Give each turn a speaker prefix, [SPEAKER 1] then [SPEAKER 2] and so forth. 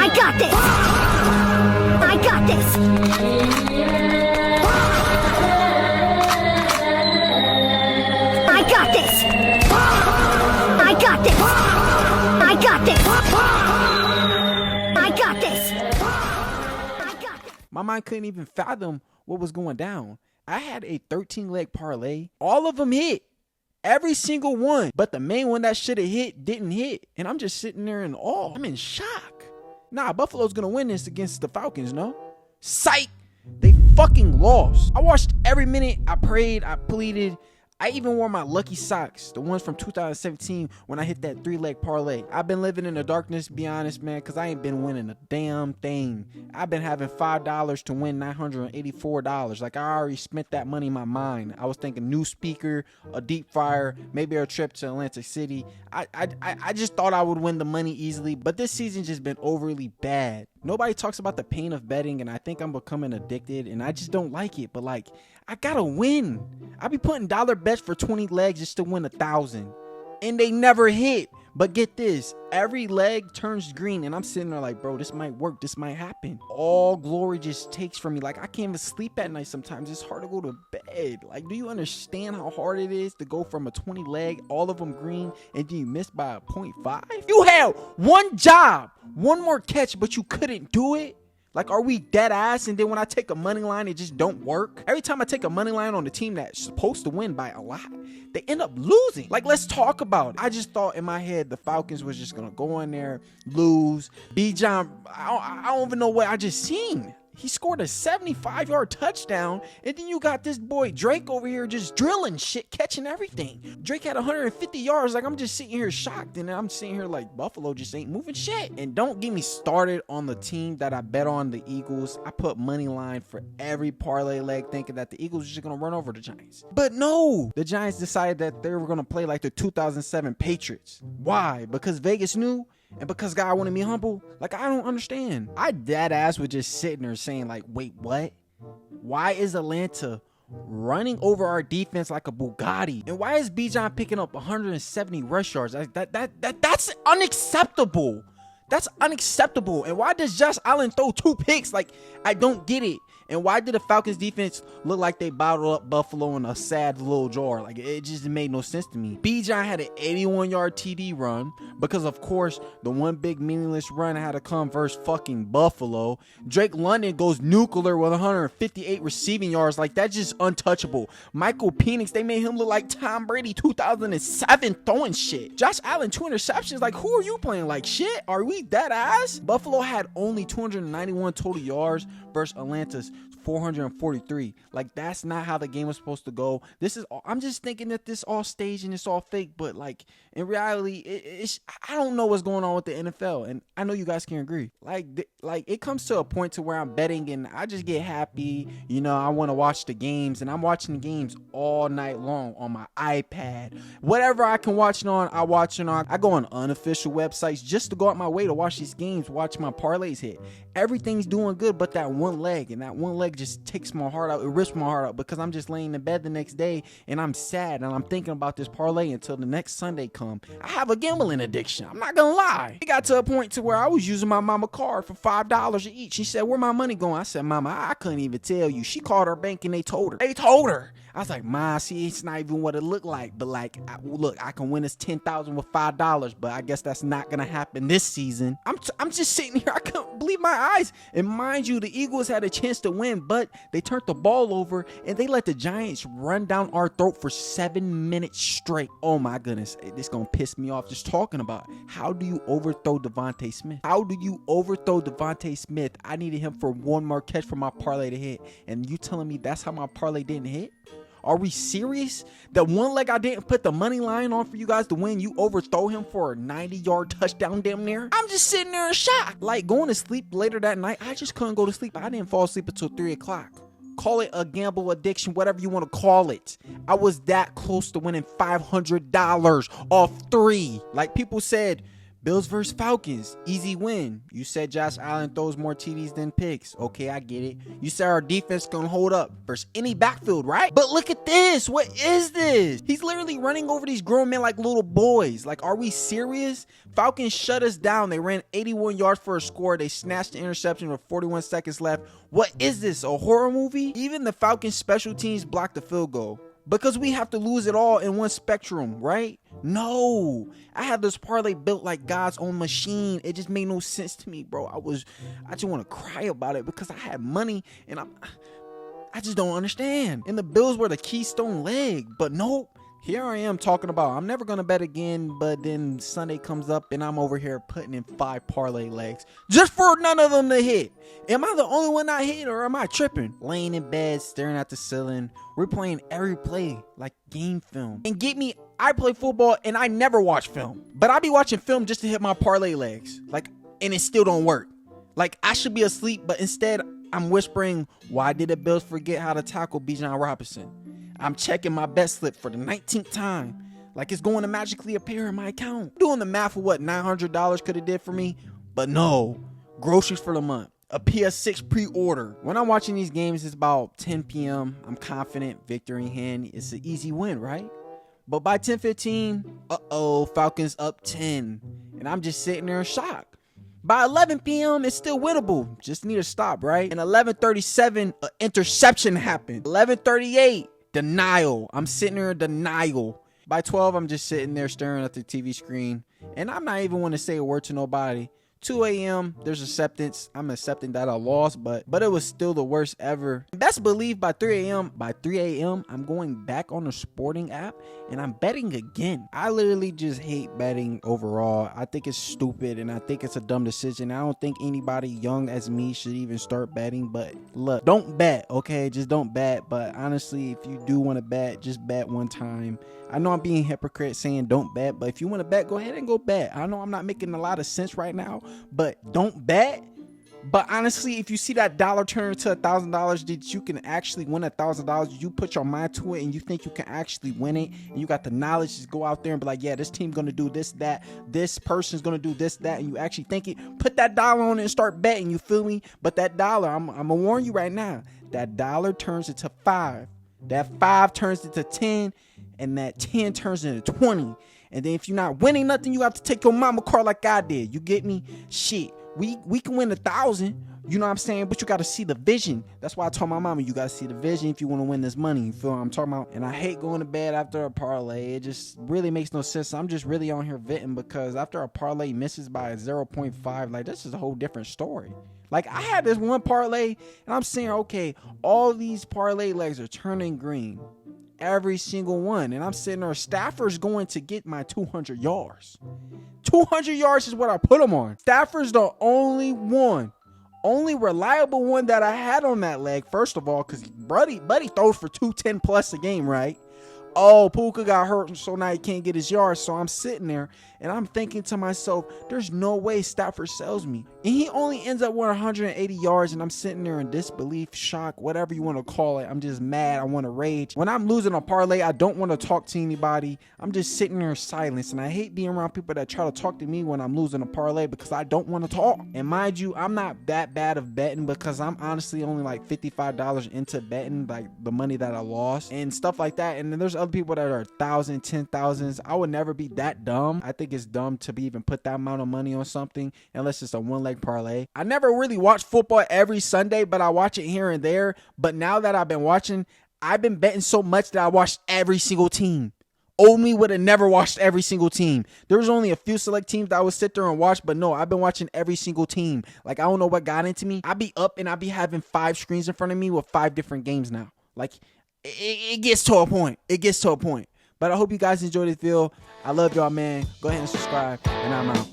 [SPEAKER 1] I got this. I got this. I got this. I got this. I got this. I got this. I got this.
[SPEAKER 2] My mind couldn't even fathom what was going down. I had a 13-leg parlay. All of them hit. Every single one. But the main one that should have hit didn't hit. And I'm just sitting there in awe. I'm in shock. Nah, Buffalo's going to win this against the Falcons, no? Psych! They fucking lost. I watched every minute. I prayed. I pleaded. I even wore my lucky socks, the ones from 2017 when I hit that 3-leg parlay. I've been living in the darkness, be honest, man, because I ain't been winning a damn thing. I've been having $5 to win $984. Like, I already spent that money in my mind. I was thinking new speaker, a deep fryer, maybe a trip to Atlantic City. I just thought I would win the money easily, but this season just been overly bad. Nobody talks about the pain of betting, and I think I'm becoming addicted, and I just don't like it. But, like, I gotta win. I be putting dollar bets for 20 legs just to win 1,000, and they never hit. But get this, every leg turns green, and I'm sitting there like, bro, this might work. This might happen. All glory just takes from me. Like, I can't even sleep at night sometimes. It's hard to go to bed. Like, do you understand how hard it is to go from a 20 leg, all of them green, and then you missed by a 0.5? You had one job, one more catch, but you couldn't do it? Like, are we dead ass? And then when I take a money line, it just don't work. Every time I take a money line on the team that's supposed to win by a lot, they end up losing. Like, let's talk about it. I just thought in my head the Falcons was just gonna go in there, lose. Bijan, I don't even know what I just seen. He scored a 75-yard touchdown, and then you got this boy Drake over here just drilling shit, catching everything. Drake had 150 yards. Like, I'm just sitting here shocked, and I'm sitting here like, Buffalo just ain't moving shit. And don't get me started on the team that I bet on, the Eagles. I put money line for every parlay leg thinking that the Eagles are just going to run over the Giants. But no, the Giants decided that they were going to play like the 2007 Patriots. Why? Because Vegas knew? And because God wanted me humble? Like, I don't understand. I dead ass was just sitting there saying, like, wait, what? Why is Atlanta running over our defense like a Bugatti? And why is Bijan picking up 170 rush yards? That's unacceptable. That's unacceptable. And why does Josh Allen throw 2 picks? Like, I don't get it. And why did the Falcons defense look like they bottled up Buffalo in a sad little jar? Like, it just made no sense to me. Bijan had an 81-yard TD run because, of course, the one big meaningless run had to come versus fucking Buffalo. Drake London goes nuclear with 158 receiving yards. Like, that's just untouchable. Michael Penix, they made him look like Tom Brady 2007 throwing shit. Josh Allen, 2 interceptions. Like, who are you playing? Like, shit? Are we that ass? Buffalo had only 291 total yards versus Atlanta's 443. Like, that's not how the game was supposed to go. This is all, I'm just thinking that this all staged and it's all fake, but like in reality, it's I don't know what's going on with the NFL, and I know you guys can agree. Like it comes to a point to where I'm betting and I just get happy. You know, I want to watch the games, and I'm watching the games all night long on my iPad. Whatever I can watch it on, I watch it on. I go on unofficial websites just to go out my way to watch these games, watch my parlays hit. Everything's doing good, but that one leg, and that one leg just takes my heart out. It rips my heart out because I'm just laying in bed the next day and I'm sad and I'm thinking about this parlay until the next Sunday come. I have a gambling addiction. I'm not gonna lie. It got to a point to where I was using my mama card for $5 each. She said, "Where my money going?" I said, "Mama, I couldn't even tell you." She called her bank and they told her. I was like, "Ma, see, it's not even what it looked like. But like, look, I can win this $10,000 with $5, but I guess that's not gonna happen this season." I'm just sitting here. I couldn't believe my eyes. And mind you, the Eagles had a chance to win, but they turned the ball over and they let the Giants run down our throat for 7 minutes straight. Oh my goodness, this gonna piss me off just talking about it. How do you overthrow Devontae Smith? How do you overthrow Devontae Smith? I needed him for one more catch for my parlay to hit, and you telling me that's how my parlay didn't hit? Are we serious? The one leg I didn't put the money line on for you guys to win, you overthrow him for a 90-yard touchdown damn near? I'm just sitting there in shock. Like, going to sleep later that night, I just couldn't go to sleep. I didn't fall asleep until 3 o'clock. Call it a gamble addiction, whatever you want to call it. I was that close to winning $500 off 3. Like people said, Bills versus Falcons, easy win. You said Josh Allen throws more TDs than picks. Okay, I get it. You said our defense gonna hold up versus any backfield, right? But look at this. What is this? He's literally running over these grown men like little boys. Like, are we serious? Falcons shut us down. They ran 81 yards for a score. They snatched the interception with 41 seconds left. What is this, a horror movie? Even the Falcons special teams blocked the field goal. Because we have to lose it all in one spectrum, right? No. I had this parlay built like God's own machine. It just made no sense to me, bro. I just want to cry about it because I had money and I just don't understand. And the Bills were the keystone leg, but nope. Here I am talking about I'm never going to bet again, but then Sunday comes up and I'm over here putting in 5 parlay legs just for none of them to hit. Am I the only one not hit or am I tripping? Laying in bed, staring at the ceiling, replaying every play like game film. And get me, I play football and I never watch film, but I be watching film just to hit my parlay legs. Like, and it still don't work. Like, I should be asleep, but instead I'm whispering, why did the Bills forget how to tackle Bijan Robinson? I'm checking my bet slip for the 19th time. Like it's going to magically appear in my account. Doing the math of what $900 could have did for me. But no, groceries for the month. A PS6 pre-order. When I'm watching these games, it's about 10 p.m. I'm confident, victory in hand. It's an easy win, right? But by 10:15, Falcons up 10. And I'm just sitting there in shock. By 11 p.m., it's still winnable. Just need to stop, right? And 11:37, an interception happened. 11:38. Denial. I'm sitting there in denial. By 12, I'm just sitting there staring at the TV screen. And I'm not even want to say a word to nobody. 2 a.m., there's acceptance. I'm accepting that I lost, but it was still the worst ever. Best believe by 3 a.m., I'm going back on the sporting app and I'm betting again. I literally just hate betting overall. I think it's stupid and I think it's a dumb decision. I don't think anybody young as me should even start betting, but look, don't bet, okay? Just don't bet. But honestly, if you do want to bet, just bet one time. I know I'm being a hypocrite saying don't bet, but if you want to bet, go ahead and go bet. I know I'm not making a lot of sense right now, but don't bet. But honestly, if you see that dollar turn into $1,000 that you can actually win $1,000, you put your mind to it and you think you can actually win it, and you got the knowledge to go out there and be like, yeah, this team's gonna do this, that, this person's gonna do this, that, and you actually think it, put that dollar on it and start betting, you feel me? But that dollar, I'm gonna warn you right now, that dollar turns into 5. That 5 turns into 10, and that 10 turns into 20. And then if you're not winning nothing, you have to take your mama car like I did. You get me? Shit. We can win 1,000. You know what I'm saying? But you got to see the vision. That's why I told my mama, you got to see the vision if you want to win this money. You feel what I'm talking about? And I hate going to bed after a parlay. It just really makes no sense. I'm just really on here venting because after a parlay misses by 0.5, like this is a whole different story. Like I had this one parlay and I'm saying, okay, all these parlay legs are turning green. Every single one. And I'm sitting there, Stafford's going to get my 200 yards. 200 yards is what I put him on. Stafford's the only reliable one that I had on that leg, first of all, because buddy throws for 210 plus a game, right? Oh, Puka got hurt, so now he can't get his yards. So I'm sitting there and I'm thinking to myself, there's no way Stafford sells me. And he only ends up with 180 yards. And I'm sitting there in disbelief, shock, whatever you want to call it. I'm just mad. I want to rage. When I'm losing a parlay, I don't want to talk to anybody. I'm just sitting there in silence. And I hate being around people that try to talk to me when I'm losing a parlay because I don't want to talk. And mind you, I'm not that bad of betting because I'm honestly only like $55 into betting, like the money that I lost and stuff like that. And then there's other people that are 1,000, 10,000s. I would never be that dumb. I think it's dumb to be even put that amount of money on something unless it's a one leg parlay. I never really watch football every Sunday, but I watch it here and there. But now that I've been watching, I've been betting so much that I watched every single team. Old me would have never watched every single team. There was only a few select teams that I would sit there and watch, but no, I've been watching every single team. Like, I don't know what got into me. I be up and I be having 5 screens in front of me with 5 different games now. Like, it gets to a point. It gets to a point. But I hope you guys enjoyed this video. I love y'all, man. Go ahead and subscribe, and I'm out.